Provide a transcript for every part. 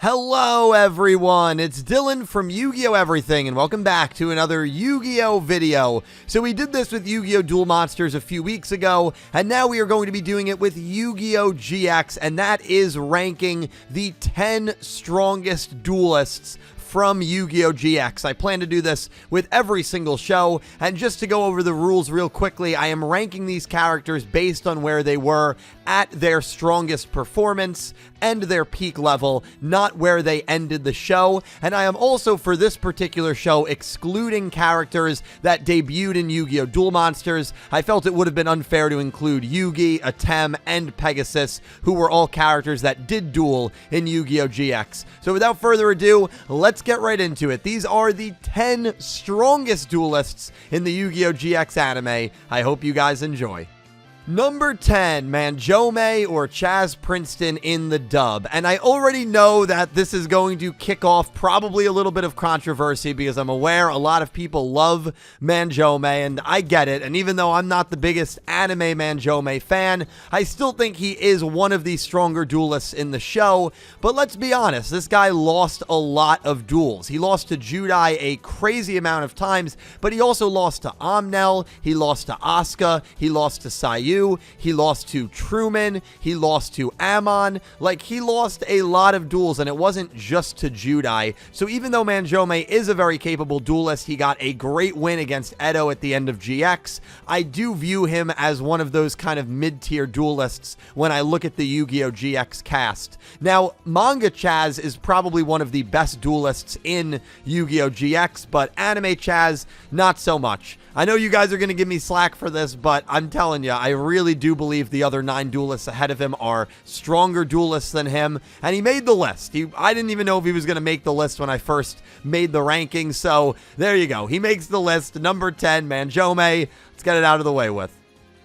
Hello everyone, it's Dylan from Yu-Gi-Oh! Everything, and welcome back to another Yu-Gi-Oh! Video. So we did this with Yu-Gi-Oh! Duel Monsters a few weeks ago, and now we are going to be doing it with Yu-Gi-Oh! GX, and that is ranking the 10 strongest duelists from Yu-Gi-Oh! GX. I plan to do this with every single show, and just to go over the rules real quickly, I am ranking these characters based on where they were at their strongest performance and their peak level, not where they ended the show. And I am also, for this particular show, excluding characters that debuted in Yu-Gi-Oh! Duel Monsters. I felt it would have been unfair to include Yugi, Atem, and Pegasus, who were all characters that did duel in Yu-Gi-Oh! GX. So without further ado, let's get right into it. These are the 10 strongest duelists in the Yu-Gi-Oh! GX anime. I hope you guys enjoy. Number 10, Manjome or Chaz Princeton in the dub. And I already know that this is going to kick off probably a little bit of controversy because I'm aware a lot of people love Manjome, and I get it. And even though I'm not the biggest anime Manjome fan, I still think he is one of the stronger duelists in the show. But let's be honest, this guy lost a lot of duels. He lost to Judai a crazy amount of times, but he also lost to Amnel, he lost to Asuka, he lost to Sayu, he lost to Truman, he lost to Amon. Like, he lost a lot of duels, and it wasn't just to Judai. So even though Manjome is a very capable duelist, he got a great win against Edo at the end of GX, I do view him as one of those kind of mid-tier duelists when I look at the Yu-Gi-Oh! GX cast. Now, Manga Chaz is probably one of the best duelists in Yu-Gi-Oh! GX, but Anime Chaz, not so much. I know you guys are going to give me slack for this, but I'm telling you, I really do believe the other 9 duelists ahead of him are stronger duelists than him, and he made the list. I didn't even know if he was going to make the list when I first made the rankings, so there you go. He makes the list. Number 10, Manjome. Let's get it out of the way with.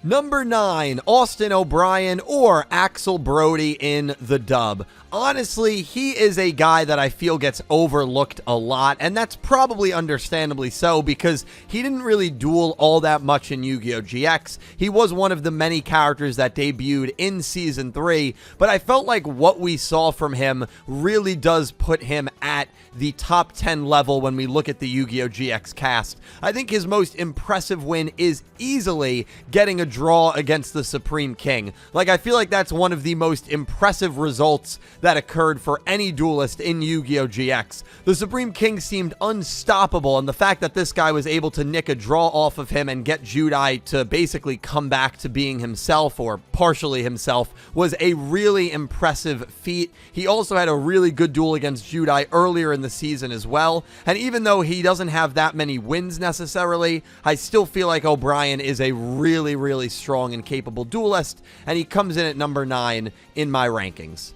Number 9, Austin O'Brien or Axel Brody in the dub. Honestly, he is a guy that I feel gets overlooked a lot, and that's probably understandably so because he didn't really duel all that much in Yu-Gi-Oh! GX. He was one of the many characters that debuted in Season 3, but I felt like what we saw from him really does put him at the top 10 level when we look at the Yu-Gi-Oh! GX cast. I think his most impressive win is easily getting a draw against the Supreme King. Like, I feel like that's one of the most impressive results that occurred for any duelist in Yu-Gi-Oh! GX. The Supreme King seemed unstoppable, and the fact that this guy was able to nick a draw off of him and get Judai to basically come back to being himself, or partially himself, was a really impressive feat. He also had a really good duel against Judai earlier in the season as well, and even though he doesn't have that many wins necessarily, I still feel like O'Brien is a really, really strong and capable duelist, and he comes in at number 9 in my rankings.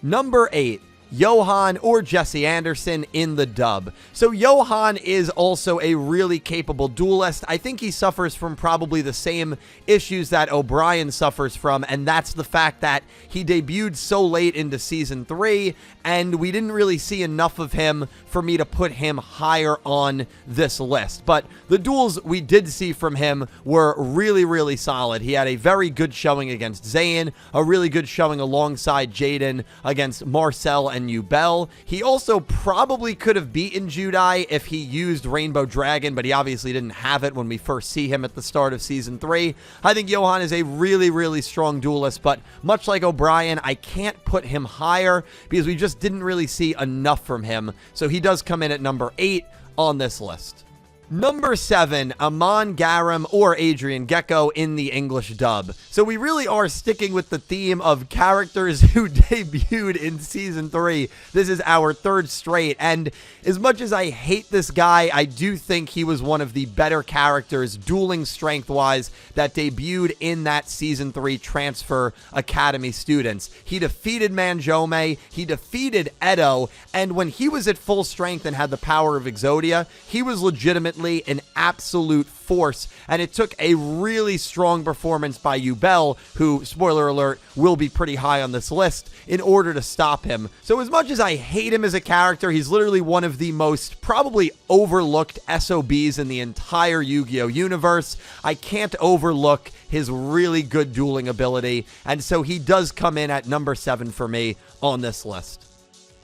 Number 8, Johan or Jesse Anderson in the dub. So Johan is also a really capable duelist. I think he suffers from probably the same issues that O'Brien suffers from, and that's the fact that he debuted so late into Season 3, and we didn't really see enough of him for me to put him higher on this list. But the duels we did see from him were really, really solid. He had a very good showing against Zayn, a really good showing alongside Jaden against Marcel and Yubel. He also probably could have beaten Judai if he used Rainbow Dragon, but he obviously didn't have it when we first see him at the start of Season 3. I think Johan is a really, really strong duelist, but much like O'Brien, I can't put him higher because we just didn't really see enough from him. So he does come in at number 8 on this list. Number 7, Amon Garam or Adrian Gecko in the English dub. So we really are sticking with the theme of characters who debuted in Season 3. This is our 3rd straight, and as much as I hate this guy, I do think he was one of the better characters, dueling strength-wise, that debuted in that Season 3 Transfer Academy students. He defeated Manjome, he defeated Edo, and when he was at full strength and had the power of Exodia, he was legitimately an absolute force, and it took a really strong performance by Yubel, who, spoiler alert, will be pretty high on this list, in order to stop him. So as much as I hate him as a character, he's literally one of the most probably overlooked SOBs in the entire Yu-Gi-Oh! Universe. I can't overlook his really good dueling ability, and so he does come in at number 7 for me on this list.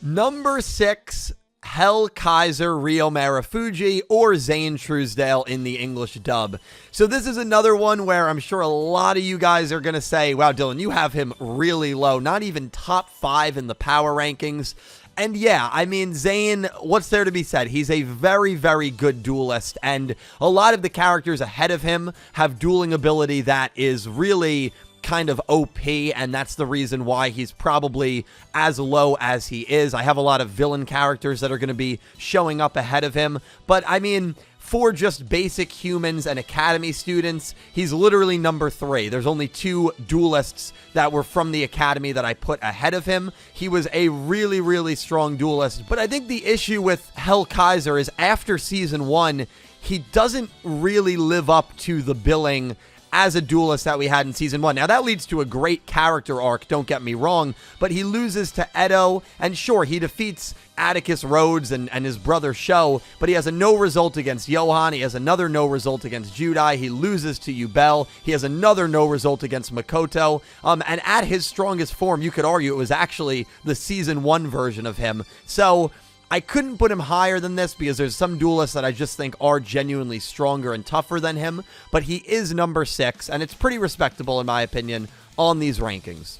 Number 6, Hell Kaiser Ryo Marufuji, or Zane Truesdale in the English dub. So this is another one where I'm sure a lot of you guys are going to say, wow, Dylan, you have him really low, not even top 5 in the power rankings. And yeah, I mean, Zane, what's there to be said? He's a very, very good duelist, and a lot of the characters ahead of him have dueling ability that is really kind of OP, and that's the reason why he's probably as low as he is. I have a lot of villain characters that are going to be showing up ahead of him, but I mean, for just basic humans and academy students, he's literally number 3. There's only 2 duelists that were from the academy that I put ahead of him. He was a really, really strong duelist, but I think the issue with Hell Kaiser is after season 1, he doesn't really live up to the billing as a duelist that we had in season 1. Now, that leads to a great character arc, don't get me wrong, but he loses to Edo, and sure, he defeats Atticus Rhodes and his brother Sho, but he has a no result against Johan, he has another no result against Judai, he loses to Yubel, he has another no result against Makoto, and at his strongest form, you could argue it was actually the season 1 version of him. So I couldn't put him higher than this because there's some duelists that I just think are genuinely stronger and tougher than him, but he is number 6, and it's pretty respectable in my opinion on these rankings.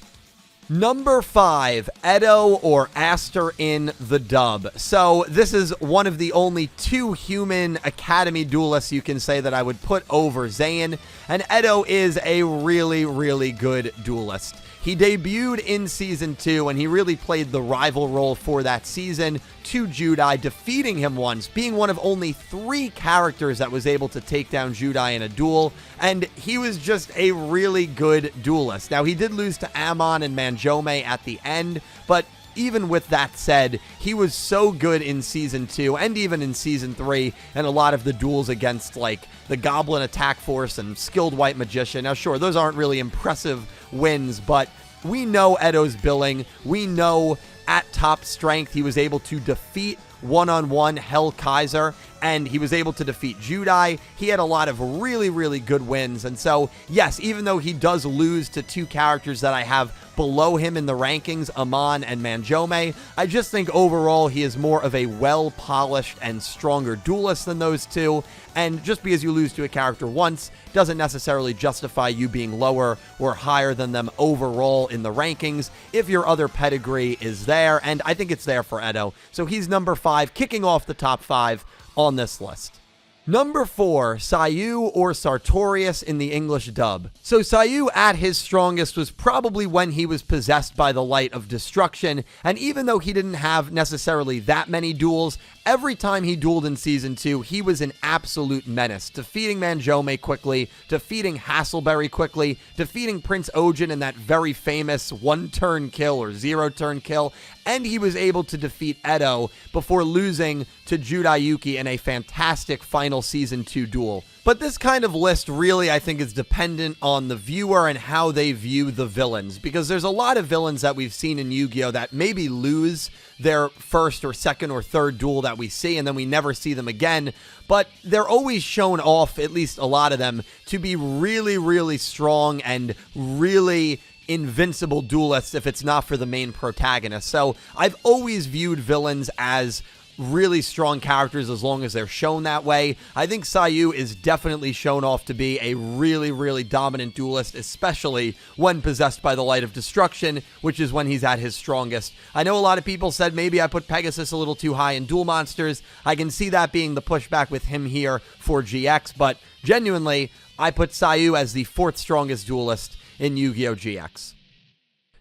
Number 5, Edo or Aster in the dub. So this is one of the only 2 human academy duelists you can say that I would put over Zane, and Edo is a really, really good duelist. He debuted in Season 2, and he really played the rival role for that season to Judai, defeating him once, being one of only 3 characters that was able to take down Judai in a duel, and he was just a really good duelist. Now, he did lose to Amon and Manjome at the end, but even with that said, he was so good in Season 2 and even in Season 3 and a lot of the duels against, like, the Goblin Attack Force and Skilled White Magician. Now, sure, those aren't really impressive wins, but we know Edo's billing. We know at top strength he was able to defeat one-on-one Hell Kaiser, and he was able to defeat Judai. He had a lot of really, really good wins, and so, yes, even though he does lose to 2 characters that I have below him in the rankings, Amon and Manjome, I just think overall he is more of a well-polished and stronger duelist than those 2, and just because you lose to a character once doesn't necessarily justify you being lower or higher than them overall in the rankings if your other pedigree is there, and I think it's there for Edo. So he's number 5, kicking off the top 5 on this list. Number 4, Sayu or Sartorius in the English dub. So Sayu at his strongest was probably when he was possessed by the Light of Destruction, and even though he didn't have necessarily that many duels, every time he dueled in Season 2, he was an absolute menace, defeating Manjome quickly, defeating Hasselberry quickly, defeating Prince Ojin in that very famous 1-turn kill or 0-turn kill, and he was able to defeat Edo before losing to Judayuki in a fantastic final Season 2 duel. But this kind of list really, I think, is dependent on the viewer and how they view the villains, because there's a lot of villains that we've seen in Yu-Gi-Oh! That maybe lose their first or second or third duel that we see, and then we never see them again, but they're always shown off, at least a lot of them, to be really, really strong and really invincible duelists if it's not for the main protagonist. So I've always viewed villains as really strong characters as long as they're shown that way. I think Sayu is definitely shown off to be a really, really dominant duelist, especially when possessed by the Light of Destruction, which is when he's at his strongest. I know a lot of people said maybe I put Pegasus a little too high in Duel Monsters. I can see that being the pushback with him here for GX, but genuinely, I put Sayu as the 4th strongest duelist in Yu-Gi-Oh! GX.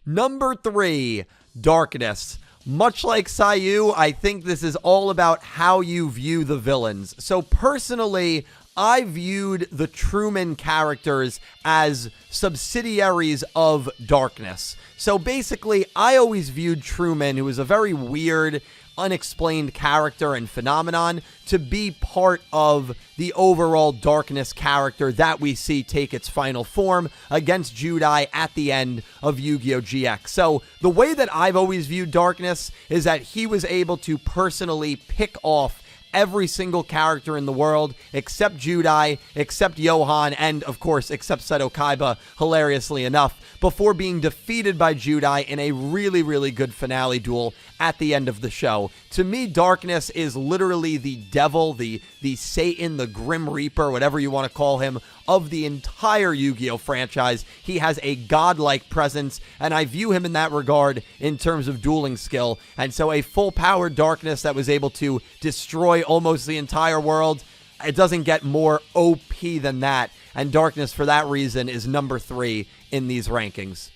Number 3, Darkness. Much like Sayu, I think this is all about how you view the villains. So personally, I viewed the Truman characters as subsidiaries of Darkness. So basically, I always viewed Truman, who was a very weird, unexplained character and phenomenon, to be part of the overall Darkness character that we see take its final form against Judai at the end of Yu-Gi-Oh! GX. So the way that I've always viewed Darkness is that he was able to personally pick off every single character in the world except Judai, except Johan, and of course except Seto Kaiba, hilariously enough, before being defeated by Judai in a really, really good finale duel at the end of the show. To me, Darkness is literally the devil, the Satan, the Grim Reaper, whatever you want to call him, of the entire Yu-Gi-Oh franchise. He has a godlike presence, and I view him in that regard in terms of dueling skill. And so a full-powered Darkness that was able to destroy almost the entire world, it doesn't get more OP than that. And Darkness, for that reason, is number 3 in these rankings.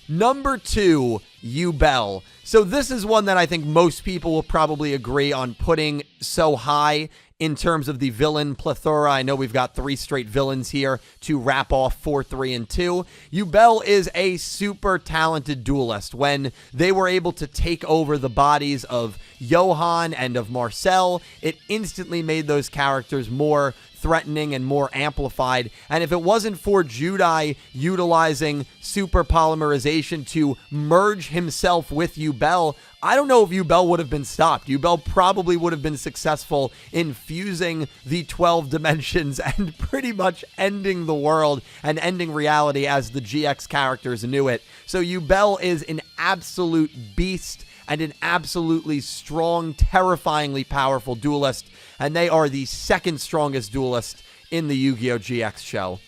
Number 2, Yubel. So this is one that I think most people will probably agree on putting so high in terms of the villain plethora. I know we've got 3 straight villains here to wrap off 4, 3, and 2. Yubel is a super talented duelist. When they were able to take over the bodies of Johan and of Marcel, it instantly made those characters more threatening and more amplified. And if it wasn't for Judai utilizing super polymerization to merge himself with Yubel, I don't know if Yubel would have been stopped. Yubel probably would have been successful in fusing the 12 dimensions and pretty much ending the world and ending reality as the GX characters knew it. So Yubel is an absolute beast and an absolutely strong, terrifyingly powerful duelist, and they are the second strongest duelist in the Yu-Gi-Oh! GX show.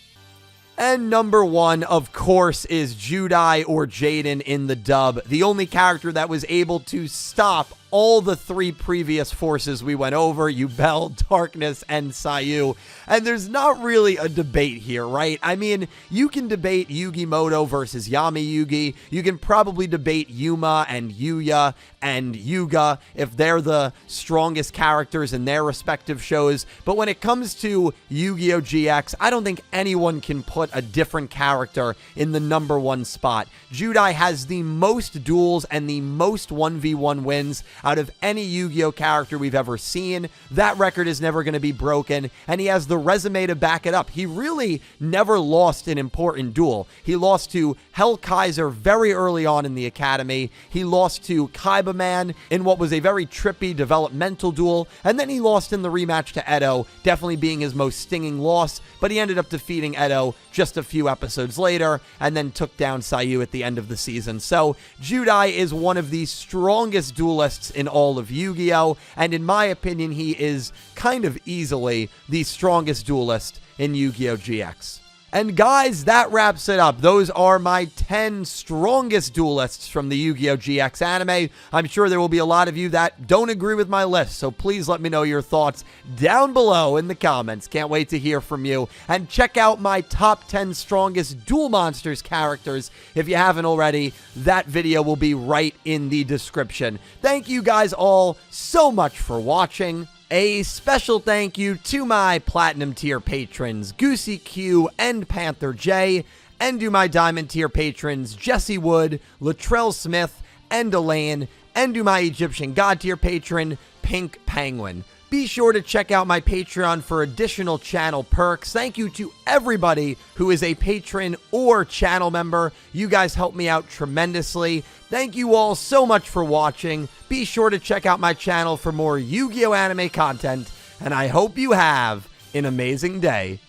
And number 1, of course, is Judai, or Jaden in the dub, the only character that was able to stop all the 3 previous forces we went over, Yubel, Darkness, and Sayu. And there's not really a debate here, right? I mean, you can debate Yugimoto versus Yami Yugi. You can probably debate Yuma and Yuya and Yuga if they're the strongest characters in their respective shows. But when it comes to Yu-Gi-Oh! GX, I don't think anyone can put a different character in the number 1 spot. Judai has the most duels and the most 1v1 wins out of any Yu-Gi-Oh! Character we've ever seen. That record is never going to be broken, and he has the resume to back it up. He really never lost an important duel. He lost to Hell Kaiser very early on in the academy. He lost to Kaiba Man in what was a very trippy developmental duel, and then he lost in the rematch to Edo, definitely being his most stinging loss, but he ended up defeating Edo just a few episodes later, and then took down Sayu at the end of the season. So Judai is one of the strongest duelists in all of Yu-Gi-Oh! And in my opinion, he is kind of easily the strongest duelist in Yu-Gi-Oh! GX. And guys, that wraps it up. Those are my 10 strongest duelists from the Yu-Gi-Oh! GX anime. I'm sure there will be a lot of you that don't agree with my list, so please let me know your thoughts down below in the comments. Can't wait to hear from you. And check out my top 10 strongest Duel Monsters characters if you haven't already. That video will be right in the description. Thank you guys all so much for watching. A special thank you to my Platinum tier patrons, Goosey Q and Panther J, and to my Diamond tier patrons, Jesse Wood, Latrell Smith, and Elaine, and to my Egyptian God tier patron, Pink Penguin. Be sure to check out my Patreon for additional channel perks. Thank you to everybody who is a patron or channel member. You guys help me out tremendously. Thank you all so much for watching. Be sure to check out my channel for more Yu-Gi-Oh! Anime content, and I hope you have an amazing day.